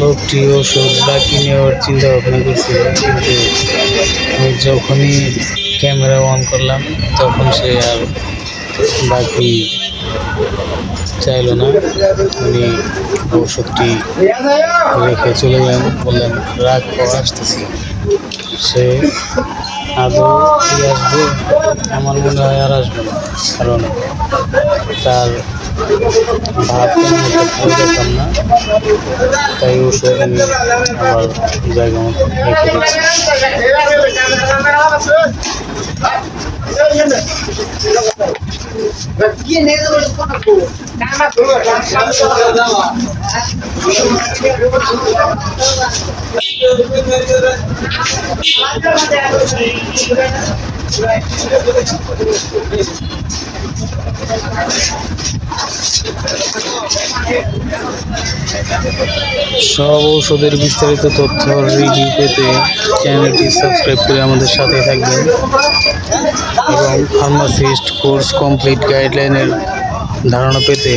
লোকটি ওষুধ বাকি নেওয়ার চিন্তা ভাবনা করছিল, কিন্তু আমি যখনই ক্যামেরা অন করলাম তখন সে আর বাকি চাইলো না। উনি ওষুধটি রেখে চলে গেলেন, বললেন রাগ আসতেছি। সে আদৌ কি আসবে? আমার মনে হয় আর আসবে না, কারণ তার ভাব তেমন একটা ভালো দেখলাম না। তাই ওষুধ আমি আবার জায়গা মতো রেখে দিচ্ছি। সব ঔষধের বিস্তারিত তথ্য রিভিউ পেতে চ্যানেলটি সাবস্ক্রাইব করে আমাদের সাথে থাকবেন এবং ফার্মাসিস্ট কোর্স কমপ্লিট গাইডলাইনের ধারণা পেতে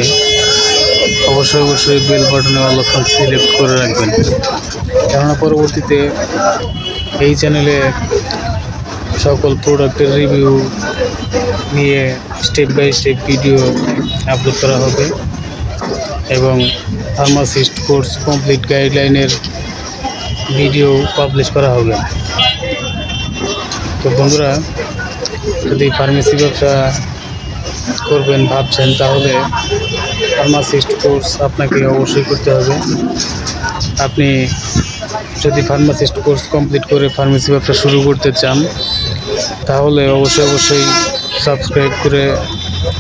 অবশ্যই বেল বাটনে অল অপশন সিলেক্ট করে রাখবেন, কেননা পরবর্তীতে এই চ্যানেলে সকল প্রোডাক্টের রিভিউ নিয়ে step by step video upload করা হবে এবং ফার্মাসিস্ট কোর্স কমপ্লিট গাইডলাইনের ভিডিও পাবলিশ করা হবে। তো বন্ধুরা, যদি ফার্মেসি ব্যবসা করবেন ভাবছেন, তাহলে ফার্মাসিস্ট কোর্স আপনাকে অবশ্যই করতে হবে। আপনি যদি ফার্মাসিস্ট কোর্স কমপ্লিট করে ফার্মেসি ব্যবসা শুরু করতে চান, তাহলে অবশ্যই সাবস্ক্রাইব করে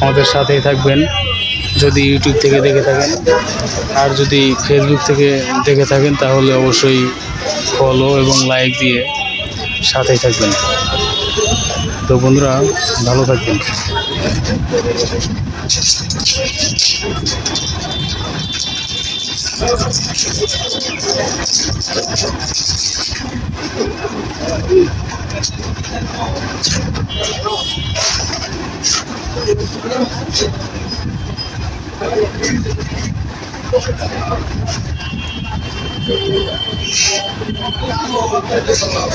আমাদের সাথেই থাকবেন যদি ইউটিউব থেকে দেখে থাকেন। আর যদি ফেসবুক থেকে দেখে থাকেন, তাহলে অবশ্যই ফলো এবং লাইক দিয়ে সাথেই থাকবেন। তো বন্ধুরা, ভালো থাকবেন। আসসালামু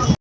আলাইকুম।